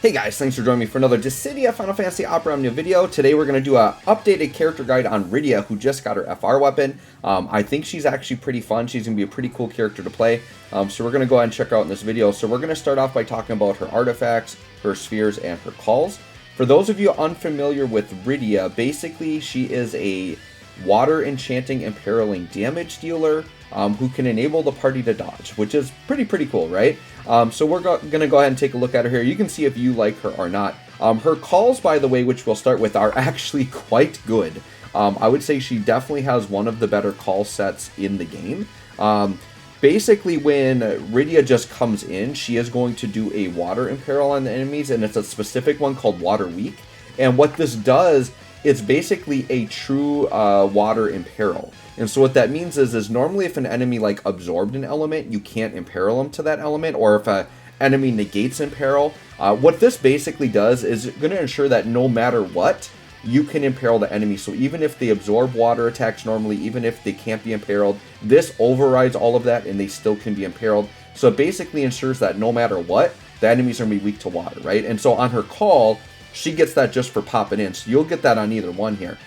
Hey guys, thanks for joining me for another Dissidia Final Fantasy Opera Omnia video. Today we're going to do a updated character guide on Rydia, who just got her FR weapon. I think she's actually pretty fun. She's going to be a pretty cool character to play. So we're going to go ahead and check her out in this video. So we're going to start off by talking about her artifacts, her spheres, and her calls. For those of you unfamiliar with Rydia, basically she is a water enchanting imperiling damage dealer who can enable the party to dodge, which is pretty cool, right? So we're going to go ahead and take a look at her here. You can see if you like her or not. Her calls, by the way, which we'll start with, are actually quite good. I would say she definitely has one of the better call sets in the game. Basically, when Rydia just comes in, she is going to do a water imperil on the enemies, and it's a specific one called Water Weak. And what this does, it's basically a true water imperil. And so what that means is normally if an enemy like absorbed an element, you can't imperil them to that element, or if an enemy negates imperil. What this basically does is going to ensure that no matter what, you can imperil the enemy. So even if they absorb water attacks normally, even if they can't be imperiled, this overrides all of that and they still can be imperiled. So it basically ensures that no matter what, the enemies are going to be weak to water, right? And so on her call, she gets that just for popping in. So you'll get that on either one here.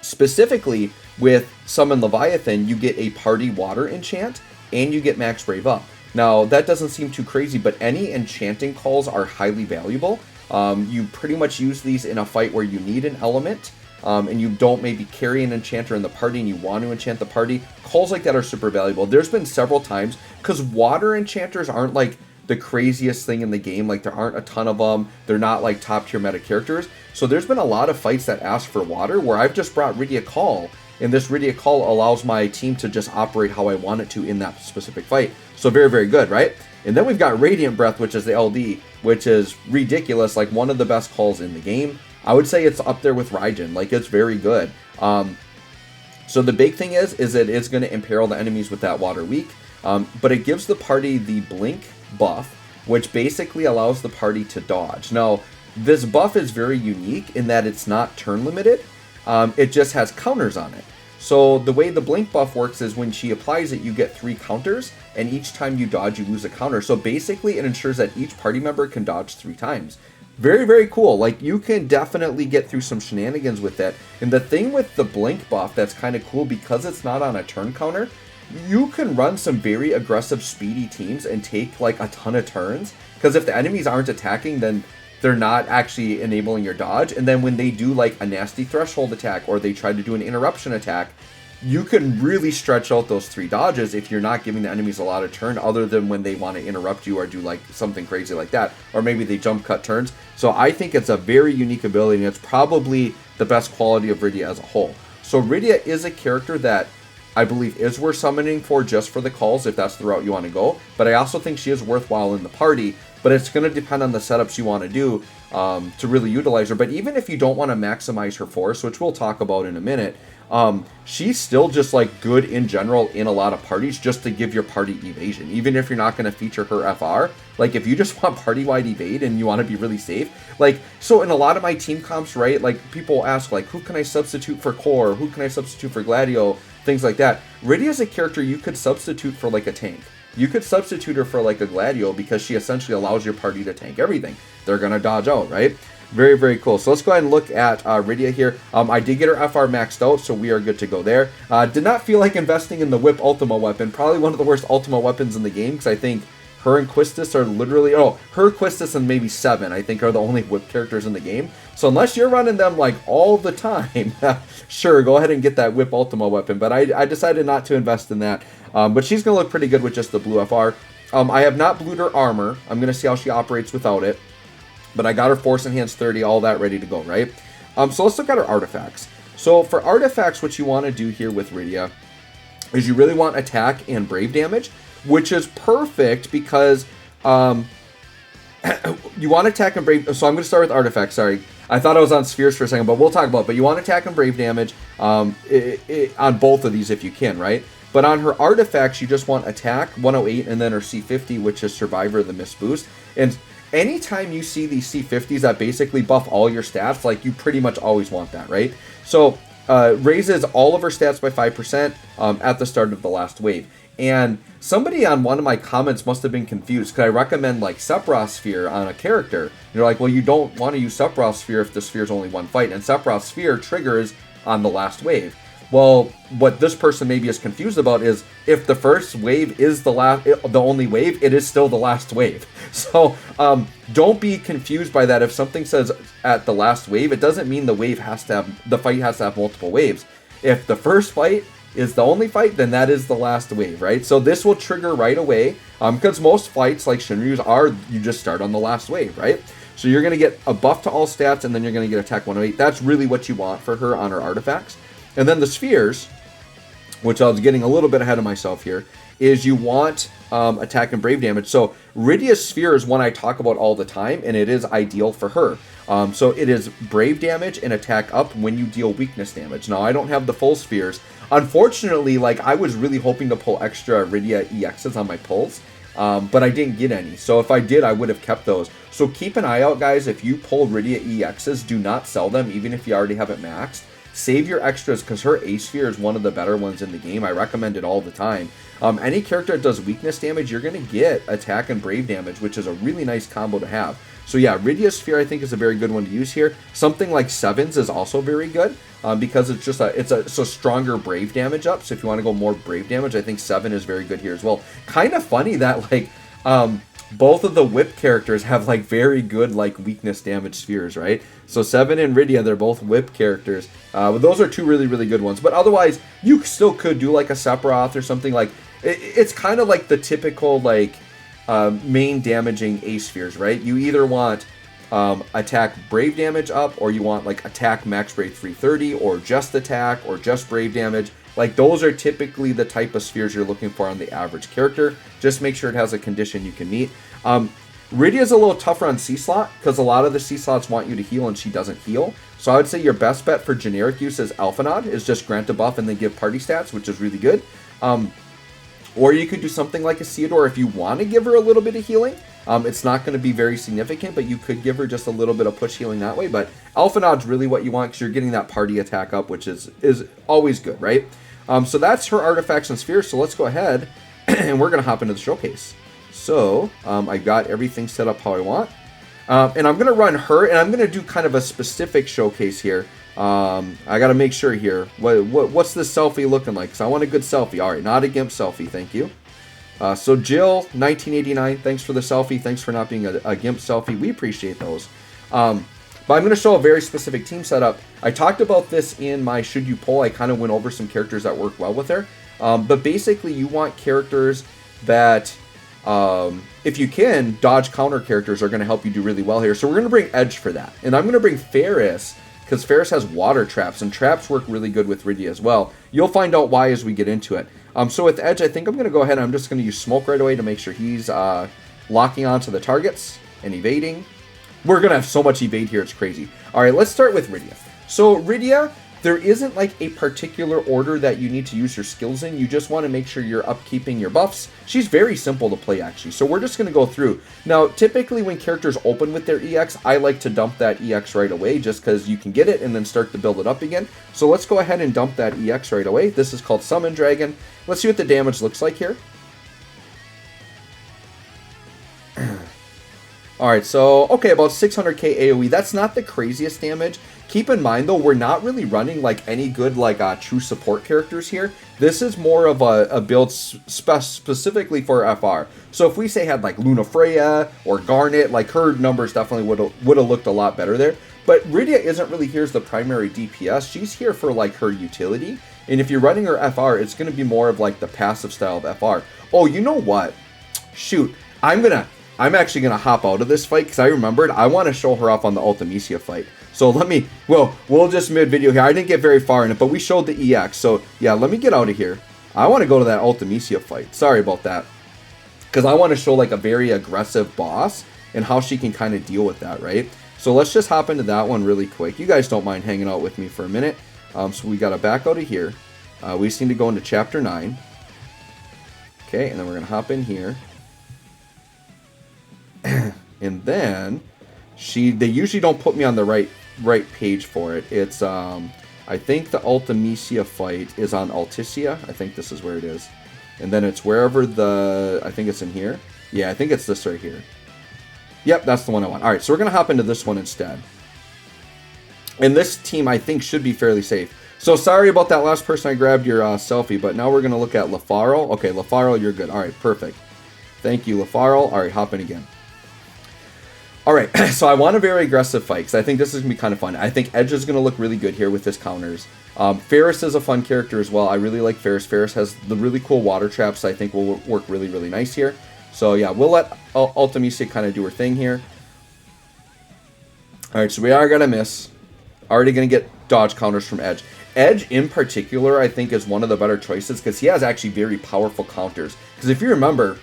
Specifically, with Summon Leviathan, you get a party water enchant, and you get max brave up. Now, that doesn't seem too crazy, but any enchanting calls are highly valuable. You pretty much use these in a fight where you need an element, and you don't maybe carry an enchanter in the party and you want to enchant the party. Calls like that are super valuable. There's been several times, because water enchanters aren't like the craziest thing in the game. Like, there aren't a ton of them. They're not like top tier meta characters. So there's been a lot of fights that ask for water where I've just brought Rydia Call, and this Rydia Call allows my team to just operate how I want it to in that specific fight. So very good, right? And then we've got Radiant Breath, which is the LD, which is ridiculous, like one of the best calls in the game. I would say it's up there with Rydia, like it's very good. So the big thing is it is going to imperil the enemies with that Water Weak, but it gives the party the Blink buff, which basically allows the party to dodge. Now, this buff is very unique in that it's not turn limited. It just has counters on it. So the way the Blink buff works is when she applies it, you get 3 counters, and each time you dodge, you lose a counter. So basically, it ensures that each party member can dodge 3 times. Very cool. Like, you can definitely get through some shenanigans with that. And the thing with the Blink buff that's kind of cool, because it's not on a turn counter, you can run some very aggressive, speedy teams and take like a ton of turns. Because if the enemies aren't attacking, then they're not actually enabling your dodge. And then when they do like a nasty threshold attack, or they try to do an interruption attack, you can really stretch out those 3 dodges if you're not giving the enemies a lot of turn, other than when they want to interrupt you or do like something crazy like that, or maybe they jump cut turns. So I think it's a very unique ability, and it's probably the best quality of Rydia as a whole. So Rydia is a character that I believe is worth summoning for just for the calls, if that's the route you want to go. But I also think she is worthwhile in the party, but it's going to depend on the setups you want to do to really utilize her. But even if you don't want to maximize her force, which we'll talk about in a minute, she's still just like good in general in a lot of parties, just to give your party evasion. Even if you're not going to feature her FR, like if you just want party-wide evade and you want to be really safe, like, so in a lot of my team comps, right, like people ask like, who can I substitute for Core? Who can I substitute for Gladio? Things like that. Rydia is a character you could substitute for like a tank. You could substitute her for like a Gladio, because she essentially allows your party to tank everything. They're going to dodge out, right? Very cool. So let's go ahead and look at Rydia here. I did get her FR maxed out, so we are good to go there. Did not feel like investing in the Whip Ultima weapon. Probably one of the worst Ultima weapons in the game, because I think her and Quistis are literally, her, Quistis, and maybe 7, I think, are the only whip characters in the game. So unless you're running them like all the time, sure, go ahead and get that Whip Ultima weapon. But I decided not to invest in that. But she's going to look pretty good with just the blue FR. I have not blued her armor. I'm going to see how she operates without it. But I got her Force Enhanced 30, all that ready to go, right? So let's look at her artifacts. So for artifacts, what you want to do here with Rydia is you really want attack and brave damage, which is perfect because you want attack and brave. So I'm going to start with artifacts. Sorry, I thought I was on spheres for a second, but we'll talk about it. But you want attack and brave damage on both of these if you can, right? But on her artifacts, you just want attack 108 and then her C50, which is Survivor of the Mist boost. And anytime you see these C50s that basically buff all your stats, like, you pretty much always want that, right? So raises all of her stats by 5% at the start of the last wave. And somebody on one of my comments must have been confused because I recommend like Sephiroth Sphere on a character. And they're like, well, you don't want to use Sephiroth Sphere if the sphere is only one fight, and Sephiroth Sphere triggers on the last wave. Well, what this person maybe is confused about is if the first wave is the only wave, it is still the last wave. So don't be confused by that. If something says at the last wave, it doesn't mean the fight has to have multiple waves. If the first fight is the only fight, then that is the last wave, right? So this will trigger right away because most fights like Shinryu's you just start on the last wave, right? So you're going to get a buff to all stats, and then you're going to get attack 108. That's really what you want for her on her artifacts. And then the spheres, which I was getting a little bit ahead of myself here, is you want attack and brave damage. So Rydia's sphere is one I talk about all the time, and it is ideal for her. So it is brave damage and attack up when you deal weakness damage. Now, I don't have the full spheres. Unfortunately, like I was really hoping to pull extra Rydia EXs on my pulls, but I didn't get any. So if I did, I would have kept those. So keep an eye out, guys. If you pull Rydia EXs, do not sell them, even if you already have it maxed. Save your extras because her A sphere is one of the better ones in the game. I recommend it all the time. Any character that does weakness damage, you're going to get attack and brave damage, which is a really nice combo to have. So yeah, Rydia's sphere I think is a very good one to use here. Something like Seven's is also very good because it's just it's a stronger brave damage up. So if you want to go more brave damage, I think 7 is very good here as well. Kind of funny that like both of the whip characters have like very good like weakness damage spheres, right? So 7 and Rydia, they're both whip characters. But those are two really, really good ones. But otherwise, you still could do like a Sephiroth or something like. It's kind of like the typical like main damaging A spheres, right? You either want attack brave damage up, or you want like attack max brave 330, or just attack, or just brave damage. Like those are typically the type of spheres you're looking for on the average character. Just make sure it has a condition you can meet. Rydia's a little tougher on C-slot because a lot of the C-slots want you to heal and she doesn't heal. So I would say your best bet for generic use is Alphinaud, is just grant a buff and then give party stats, which is really good. Or you could do something like a Theodore if you want to give her a little bit of healing. It's not going to be very significant, but you could give her just a little bit of push healing that way. But Alphinaud's really what you want because you're getting that party attack up, which is always good, right? So that's her artifacts and spheres. So let's go ahead and we're going to hop into the showcase. So I got everything set up how I want. And I'm going to run her, and I'm going to do kind of a specific showcase here. I got to make sure here. What's this selfie looking like? Because I want a good selfie. All right, not a GIMP selfie. Thank you. So Jill, 1989, thanks for the selfie. Thanks for not being a GIMP selfie. We appreciate those. But I'm going to show a very specific team setup. I talked about this in my Should You Poll. I kind of went over some characters that work well with her. But basically, you want characters that, if you can, dodge counter characters are going to help you do really well here. So we're going to bring Edge for that. And I'm going to bring Ferris, because Ferris has water traps, and traps work really good with Rydia as well. You'll find out why as we get into it. So with Edge, I think I'm going to go ahead and I'm just going to use Smoke right away to make sure he's locking onto the targets and evading. We're going to have so much evade here, it's crazy. All right, let's start with Rydia. So Rydia, there isn't like a particular order that you need to use your skills in. You just want to make sure you're upkeeping your buffs. She's very simple to play, actually. So we're just going to go through. Now, typically when characters open with their EX, I like to dump that EX right away just because you can get it and then start to build it up again. So let's go ahead and dump that EX right away. This is called Summon Dragon. Let's see what the damage looks like here. Alright, so, okay, about 600k AoE. That's not the craziest damage. Keep in mind, though, we're not really running, like, any good, like, true support characters here. This is more of a build specifically for FR. So if we, say, had, like, Luna Freya or Garnet, like, her numbers definitely would have looked a lot better there. But Rydia isn't really here as the primary DPS. She's here for, like, her utility. And if you're running her FR, it's going to be more of, like, the passive style of FR. Oh, you know what? Shoot. I'm actually going to hop out of this fight because I remembered I want to show her off on the Ultimecia fight. So we'll just mid-video here. I didn't get very far in it, but we showed the EX. So yeah, let me get out of here. I want to go to that Ultimecia fight. Sorry about that. Because I want to show like a very aggressive boss and how she can kind of deal with that, right? So let's just hop into that one really quick. You guys don't mind hanging out with me for a minute. So we got to back out of here. We just need to go into Chapter 9. Okay, and then we're going to hop in here. And then they usually don't put me on the right page for it. It's I think the Ultimisia fight is on Alticia. I think this is where it is. And then it's wherever the... I think it's in here. Yeah, I think it's this right here. Yep, that's the one I want. Alright, so we're going to hop into this one instead. And this team, I think, should be fairly safe. So sorry about that last person I grabbed your selfie, but now we're going to look at LaFaro. Okay, LaFaro, you're good. Alright, perfect. Thank you, LaFaro. Alright, hop in again. Alright, so I want a very aggressive fight, because I think this is going to be kind of fun. I think Edge is going to look really good here with his counters. Ferris is a fun character as well. I really like Ferris. Ferris has the really cool water traps I think will work really, really nice here. So yeah, we'll let Ultimisia kind of do her thing here. Alright, so we are going to miss. Already going to get dodge counters from Edge. Edge, in particular, I think is one of the better choices because he has actually very powerful counters. Because if you remember,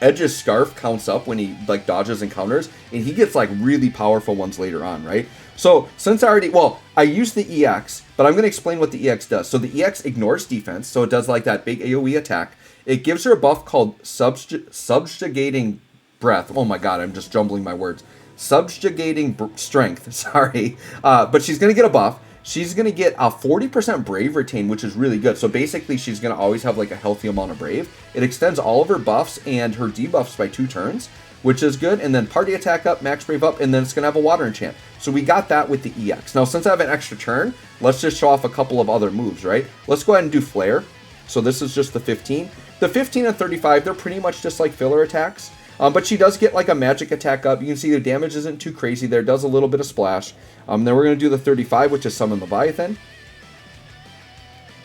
Edge's Scarf counts up when he like dodges and counters, and he gets like really powerful ones later on, right? So since I already, well, I used the EX, but I'm going to explain what the EX does. So the EX ignores defense, so it does like that big AoE attack. It gives her a buff called Subjugating Breath. Oh my god, I'm just jumbling my words. Subjugating Strength, sorry. But she's going to get a buff. She's going to get a 40% Brave retain, which is really good. So basically, she's going to always have like a healthy amount of Brave. It extends all of her buffs and her debuffs by 2 turns, which is good. And then Party Attack up, Max Brave up, and then it's going to have a Water Enchant. So we got that with the EX. Now, since I have an extra turn, let's just show off a couple of other moves, right? Let's go ahead and do Flare. So this is just the 15. The 15 and 35, they're pretty much just like filler attacks. But she does get like a magic attack up. You can see the damage isn't too crazy there. Does a little bit of splash. Then we're going to do the 35, which is Summon Leviathan.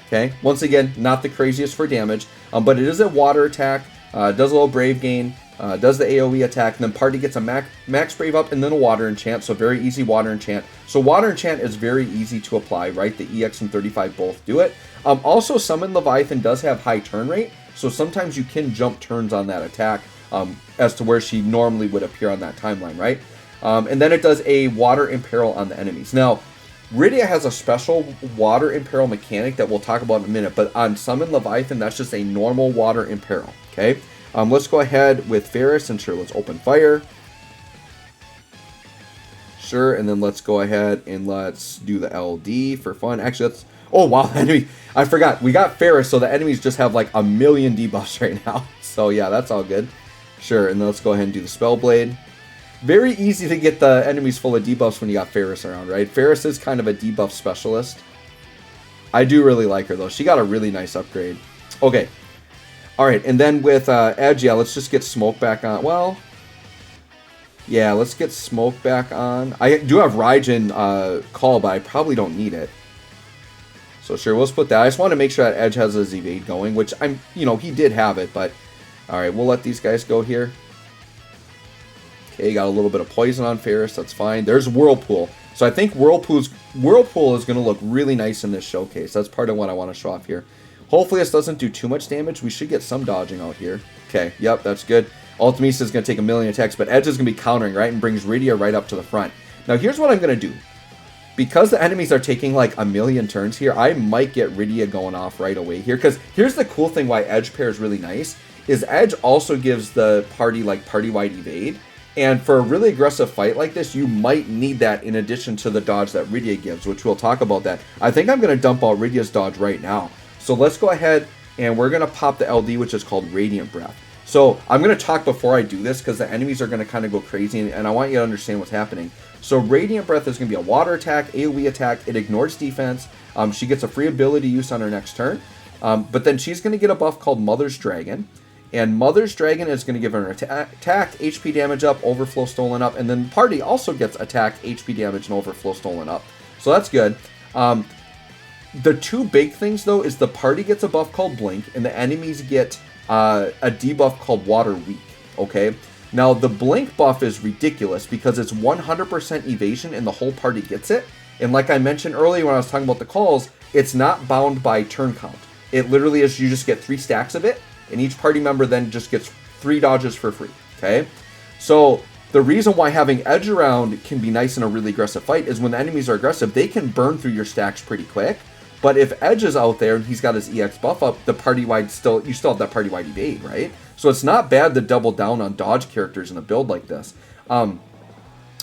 Okay, once again, not the craziest for damage. But it is a water attack. Does a little Brave gain. Does the AoE attack. And then Party gets a max Brave up and then a Water Enchant. So very easy Water Enchant. So Water Enchant is very easy to apply, right? The EX and 35 both do it. Also, Summon Leviathan does have high turn rate. So sometimes you can jump turns on that attack. As to where she normally would appear on that timeline, right? And then it does a Water Imperil on the enemies. Now, Rydia has a special Water Imperil mechanic that we'll talk about in a minute, but on Summon Leviathan, that's just a normal Water Imperil, okay? Let's go ahead with Ferris, and sure, let's open fire. Sure, and then let's go ahead and let's do the LD for fun. Actually, let's... Oh, wow, enemy... I forgot. We got Ferris, so the enemies just have like a million debuffs right now. So, yeah, that's all good. Sure, and then let's go ahead and do the Spellblade. Very easy to get the enemies full of debuffs when you got Ferris around, right? Ferris is kind of a debuff specialist. I do really like her, though. She got a really nice upgrade. Okay. Alright, and then with Edge, yeah, let's just get Smoke back on. Well, yeah, let's get Smoke back on. I do have Raijin Call, but I probably don't need it. So sure, we'll split that. I just want to make sure that Edge has his evade going, which he did have it, but... Alright, we'll let these guys go here. Okay, got a little bit of poison on Ferris, that's fine. There's Whirlpool. So I think Whirlpool is going to look really nice in this showcase. That's part of what I want to show off here. Hopefully this doesn't do too much damage. We should get some dodging out here. Okay, yep, that's good. Ultimisa is going to take a million attacks, but Edge is going to be countering, right? And brings Rydia right up to the front. Now here's what I'm going to do. Because the enemies are taking like a million turns here, I might get Rydia going off right away here. Because here's the cool thing why Edge pair is really nice. Is Edge also gives the party like party-wide evade. And for a really aggressive fight like this, you might need that in addition to the dodge that Rydia gives, which we'll talk about that. I think I'm going to dump out Rydia's dodge right now. So let's go ahead and we're going to pop the LD, which is called Radiant Breath. So I'm going to talk before I do this because the enemies are going to kind of go crazy and I want you to understand what's happening. So Radiant Breath is going to be a water attack, AoE attack. It ignores defense. She gets a free ability use on her next turn. But then she's going to get a buff called Mother's Dragon. And Mother's Dragon is going to give her an attack, HP damage up, overflow stolen up, and then Party also gets attack, HP damage, and overflow stolen up. So that's good. The two big things, though, is the Party gets a buff called Blink, and the enemies get a debuff called Water Weak, okay? Now, the Blink buff is ridiculous because it's 100% evasion and the whole party gets it. And like I mentioned earlier when I was talking about the calls, it's not bound by turn count. It literally is you just get 3 stacks of it, and each party member then just gets 3 dodges for free, okay? So the reason why having Edge around can be nice in a really aggressive fight is when the enemies are aggressive, they can burn through your stacks pretty quick. But if Edge is out there and he's got his EX buff up, the party-wide you still have that party-wide evade, right? So it's not bad to double down on dodge characters in a build like this.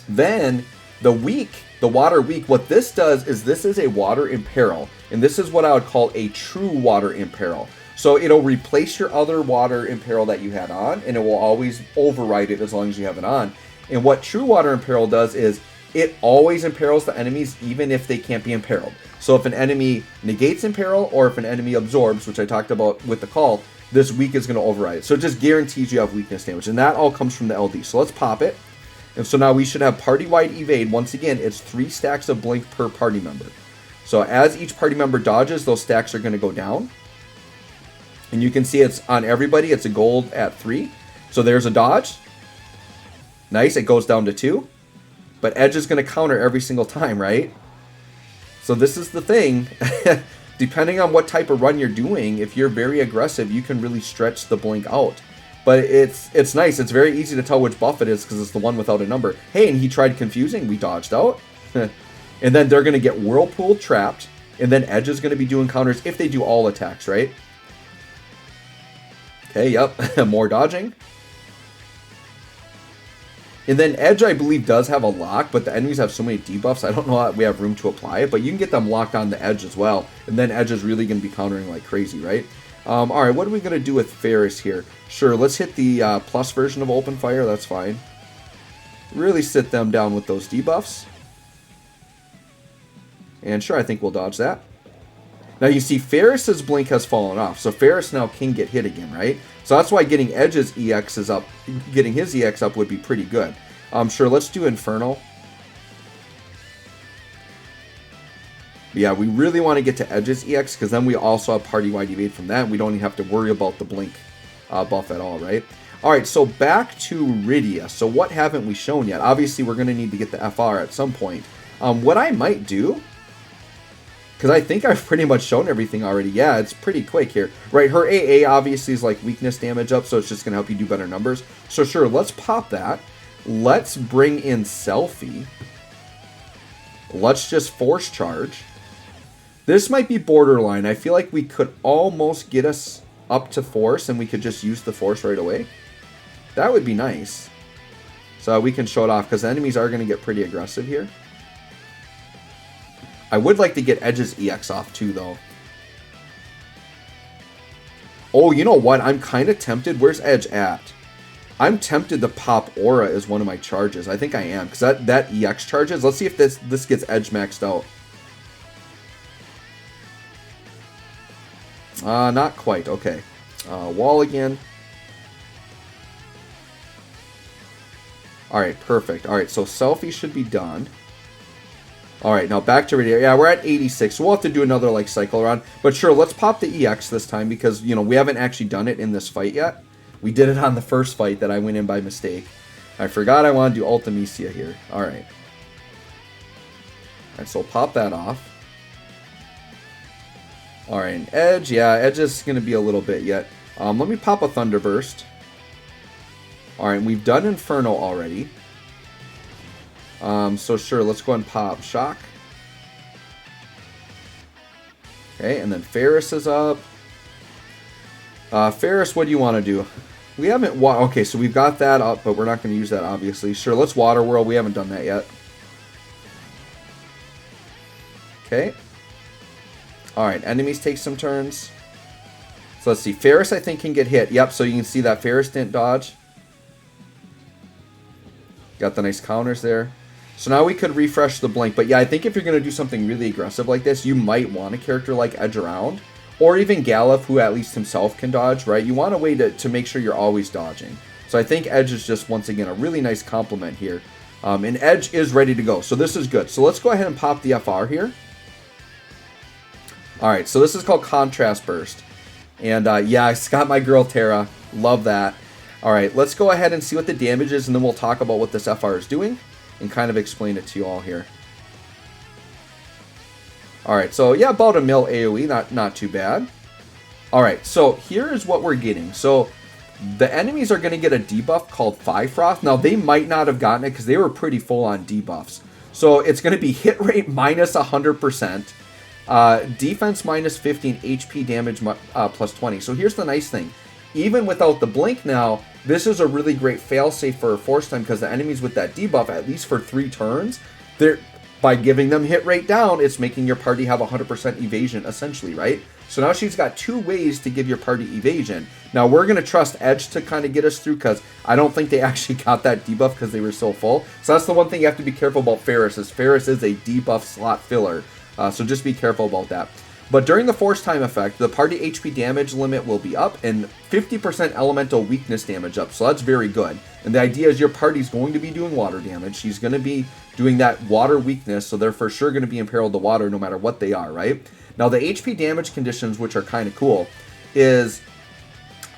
Then The weak, the water weak, what this does is this is a water in peril. And this is what I would call a true water in peril. So it'll replace your other water in peril that you had on, and it will always override it as long as you have it on. And what true water in peril does is it always imperils the enemies even if they can't be imperiled. So if an enemy negates imperil or if an enemy absorbs, which I talked about with the call, this weak is going to override it. So it just guarantees you have weakness damage. And that all comes from the LD. So let's pop it. And so now we should have party-wide evade. Once again, it's 3 stacks of blink per party member. So as each party member dodges, those stacks are going to go down. And you can see it's on everybody. It's a gold at 3. So there's a dodge. Nice. It goes down to 2. But Edge is going to counter every single time, right? So this is the thing. Depending on what type of run you're doing, if you're very aggressive, you can really stretch the blink out. But it's nice. It's very easy to tell which buff it is because it's the one without a number. Hey, and he tried confusing. We dodged out. And then they're going to get Whirlpool trapped. And then Edge is going to be doing counters if they do all attacks, right? Okay, yep. More dodging. And then Edge, I believe, does have a lock, but the enemies have so many debuffs, I don't know how we have room to apply it, but you can get them locked on the Edge as well. And then Edge is really going to be countering like crazy, right? Alright, what are we going to do with Ferris here? Sure, let's hit the plus version of Open Fire, that's fine. Really sit them down with those debuffs. And sure, I think we'll dodge that. Now you see Ferris's blink has fallen off, so Ferris now can get hit again, right? So that's why getting Edge's EX is up, getting his EX up would be pretty good. Sure, let's do Infernal. But yeah, we really want to get to Edge's EX because then we also have party-wide evade from that. We don't even have to worry about the blink buff at all, right? Alright, so back to Rydia. So what haven't we shown yet? Obviously, we're going to need to get the FR at some point. What I might do, because I think I've pretty much shown everything already. Yeah, it's pretty quick here. Right, her AA obviously is like weakness damage up, so it's just going to help you do better numbers. So sure, let's pop that. Let's bring in Selfie. Let's just force charge. This might be borderline. I feel like we could almost get us up to force and we could just use the force right away. That would be nice. So we can show it off because the enemies are going to get pretty aggressive here. I would like to get Edge's EX off too, though. Oh, you know what? I'm kind of tempted. Where's Edge at? I'm tempted to pop Aura as one of my charges. I think I am, because that EX charges. Let's see if this gets Edge maxed out. Not quite. Okay. Wall again. Alright, perfect. Alright, so Selfie should be done. Alright, now back to Rydia. Yeah, we're at 86, so we'll have to do another, like, cycle around. But sure, let's pop the EX this time because, you know, we haven't actually done it in this fight yet. We did it on the first fight that I went in by mistake. I forgot I want to do Ultimecia here. Alright. Alright, so we'll pop that off. Alright, and Edge. Yeah, Edge is going to be a little bit yet. Let me pop a Thunderburst. Alright, we've done Inferno already. So sure, let's go and pop Shock. Okay, and then Ferris is up. Ferris, what do you want to do? We haven't... Okay, so we've got that up, but we're not going to use that, obviously. Sure, let's Water Whirl. We haven't done that yet. Okay. Alright, enemies take some turns. So let's see. Ferris, I think, can get hit. Yep, so you can see that Ferris didn't dodge. Got the nice counters there. So now we could refresh the blink. But yeah, I think if you're going to do something really aggressive like this, you might want a character like Edge around. Or even Galuf, who at least himself can dodge, right? You want a way to make sure you're always dodging. So I think Edge is just, once again, a really nice compliment here. And Edge is ready to go. So this is good. So let's go ahead and pop the FR here. Alright, so this is called Contrast Burst. And yeah, I got my girl Terra. Love that. Alright, let's go ahead and see what the damage is, and then we'll talk about what this FR is doing, and kind of explain it to you all here. Alright, so yeah, about a mil AoE, not too bad. Alright, so here is what we're getting. So, the enemies are going to get a debuff called Froth. Now, they might not have gotten it, because they were pretty full on debuffs. So, it's going to be hit rate minus 100%. Defense minus 15, HP damage plus 20. So here's the nice thing. Even without the blink now, this is a really great failsafe for a force time because the enemies with that debuff, at least for 3 turns, they're by giving them hit rate down, it's making your party have 100% evasion, essentially, right? So now she's got 2 ways to give your party evasion. Now, we're going to trust Edge to kind of get us through, because I don't think they actually got that debuff because they were so full. So that's the one thing you have to be careful about Ferris, is Ferris is a debuff slot filler. So just be careful about that. But during the Force Time effect, the party HP damage limit will be up and 50% elemental weakness damage up. So that's very good. And the idea is your party's going to be doing water damage. She's going to be doing that water weakness, so they're for sure going to be imperiled to water no matter what they are, right? Now, the HP damage conditions, which are kind of cool, is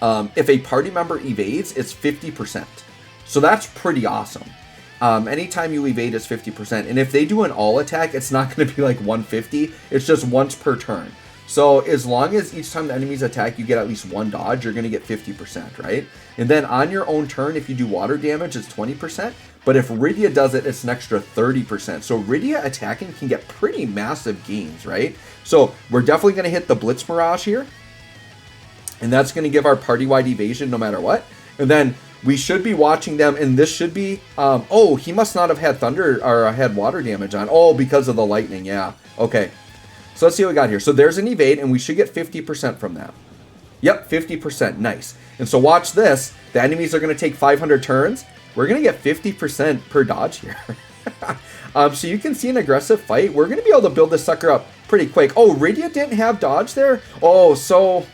if a party member evades, it's 50%. So that's pretty awesome. Anytime you evade, it's 50%. And if they do an all attack, it's not going to be like 150. It's just once per turn. So as long as each time the enemies attack, you get at least 1 dodge, you're going to get 50%, right? And then on your own turn, if you do water damage, it's 20%. But if Rydia does it, it's an extra 30%. So Rydia attacking can get pretty massive gains, right? So we're definitely going to hit the Blitz Mirage here. And that's going to give our party-wide evasion no matter what. And then we should be watching them, and this should be... oh, he must not have had thunder or had water damage on. Oh, because of the lightning, yeah. Okay. So let's see what we got here. So there's an evade, and we should get 50% from that. Yep, 50%. Nice. And so watch this. The enemies are going to take 500 turns. We're going to get 50% per dodge here. So you can see an aggressive fight. We're going to be able to build this sucker up pretty quick. Oh, Rydia didn't have dodge there? Oh, so...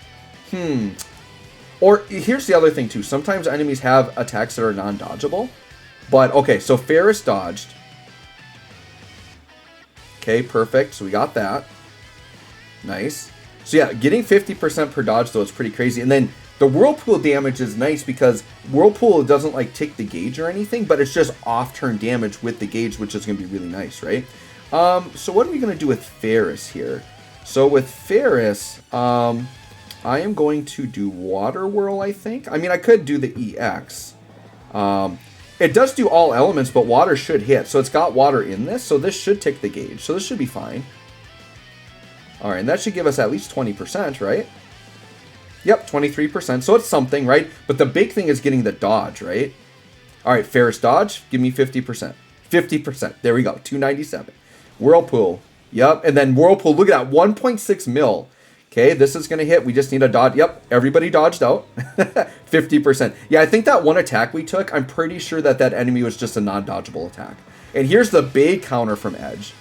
Or here's the other thing, too. Sometimes enemies have attacks that are non-dodgeable. But, okay, so Ferris dodged. Okay, perfect. So we got that. Nice. So yeah, getting 50% per dodge, though, is pretty crazy. And then the Whirlpool damage is nice because Whirlpool doesn't, like, tick the gauge or anything, but it's just off-turn damage with the gauge, which is going to be really nice, right? So what are we going to do with Ferris here? So with Ferris, I am going to do Water Whirl, I think. I mean, I could do the EX. It does do all elements, but water should hit. So it's got water in this, so this should tick the gauge. So this should be fine. All right, and that should give us at least 20%, right? Yep, 23%. So it's something, right? But the big thing is getting the dodge, right? All right, Ferris dodge, give me 50%. 50%. There we go, 297. Whirlpool. Yep, and then Whirlpool, look at that, 1.6 mil. Okay, this is going to hit. We just need a dodge. Yep, everybody dodged out. 50%. Yeah, I think that one attack we took, I'm pretty sure that that enemy was just a non-dodgeable attack. And here's the big counter from Edge.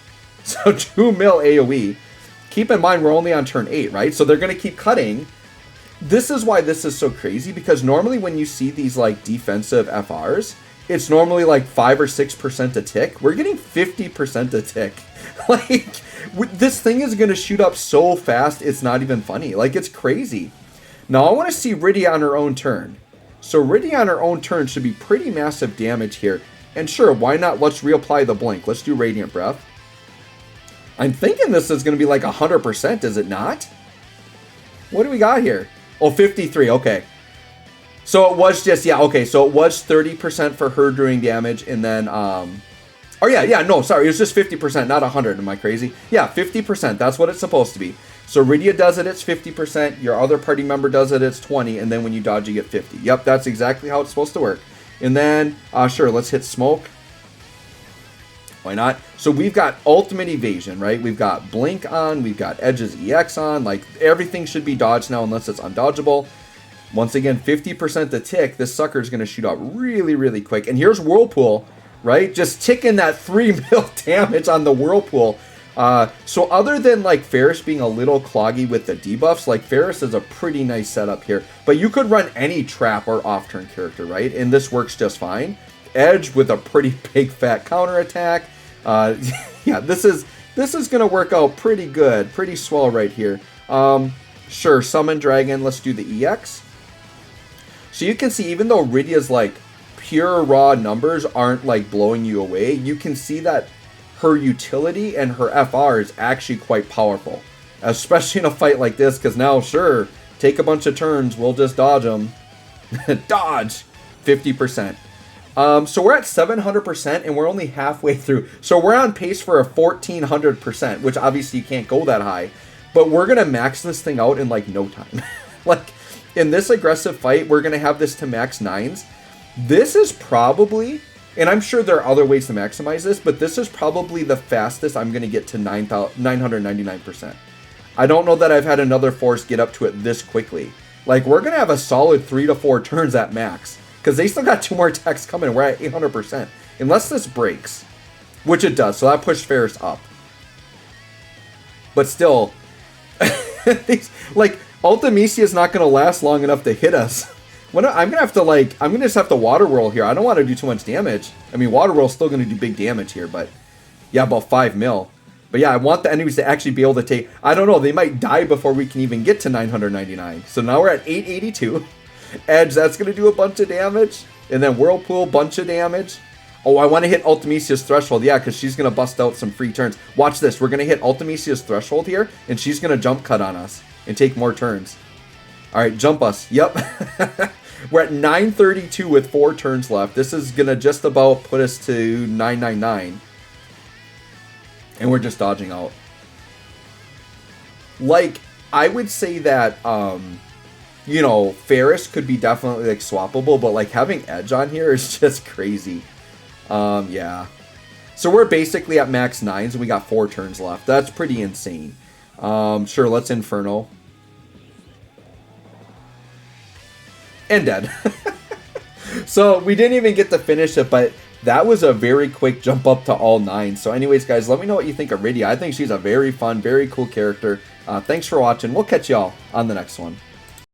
So 2 mil AoE. Keep in mind, we're only on turn 8, right? So they're going to keep cutting. This is why this is so crazy, because normally when you see these like defensive FRs, it's normally like 5 or 6% a tick. We're getting 50% a tick. Like, this thing is going to shoot up so fast, it's not even funny. Like, it's crazy. Now, I want to see Rydia on her own turn. So Rydia on her own turn should be pretty massive damage here. And sure, why not? Let's reapply the blink. Let's do Radiant Breath. I'm thinking this is going to be like 100%, is it not? What do we got here? Oh, 53, okay. So it was just, yeah, okay, so it was 30% for her doing damage, and then, oh yeah, no, sorry, it was just 50%, not 100, am I crazy? Yeah, 50%, that's what it's supposed to be. So Rydia does it, it's 50%, your other party member does it, it's 20, and then when you dodge, you get 50. Yep, that's exactly how it's supposed to work. And then, sure, let's hit Smoke. Why not? So we've got ultimate evasion, right? We've got blink on, we've got Edge's EX on, like everything should be dodged now unless it's undodgeable. Once again, 50% the tick, this sucker is going to shoot out really, really quick. And here's Whirlpool, right? Just ticking that 3 mil damage on the Whirlpool. So other than like Ferris being a little cloggy with the debuffs, like Ferris is a pretty nice setup here. But you could run any trap or off-turn character, right? And this works just fine. Edge with a pretty big fat counterattack. Yeah, this is going to work out pretty good, pretty swell right here. Sure, Summon Dragon, let's do the EX. So you can see, even though Rydia's like pure raw numbers aren't like blowing you away, you can see that her utility and her FR is actually quite powerful, especially in a fight like this, because now, sure, take a bunch of turns, we'll just dodge them. Dodge! 50%. So we're at 700% and we're only halfway through. So we're on pace for a 1400%, which obviously you can't go that high. But we're going to max this thing out in like no time. Like in this aggressive fight, we're going to have this to max 9s. This is probably And I'm sure there are other ways to maximize this, but this is probably the fastest I'm going to get to 999%. I don't know that I've had another force get up to it this quickly. Like, we're going to have a solid 3 to 4 turns at max, because they still got 2 more attacks coming. We're at 800%. Unless this breaks, which it does, so that pushed Ferris up. But still, like, Ultimisia is not going to last long enough to hit us. I'm gonna have to I'm gonna just have to Water Whirl here. I don't want to do too much damage. I mean, Water Whirl's still gonna do big damage here, but yeah, about 5 mil. But yeah, I want the enemies to actually be able to take. I don't know. They might die before we can even get to 999. So now we're at 882. Edge, that's gonna do a bunch of damage, and then Whirlpool, bunch of damage. Oh, I want to hit Ultimisia's threshold. Yeah, because she's gonna bust out some free turns. Watch this. We're gonna hit Ultimisia's threshold here, and she's gonna jump cut on us and take more turns. All right, jump us. Yep. We're at 932 with 4 turns left. This is going to just about put us to 999. And we're just dodging out. Like, I would say that, you know, Ferris could be definitely, like, swappable. But, like, having Edge on here is just crazy. Yeah. So we're basically at max 9s and we got 4 turns left. That's pretty insane. Sure, let's Inferno. And dead. So we didn't even get to finish it, but that was a very quick jump up to all 9. So anyways, guys, let me know what you think of Rydia. I think she's a very fun, very cool character. Thanks for watching. We'll catch y'all on the next one.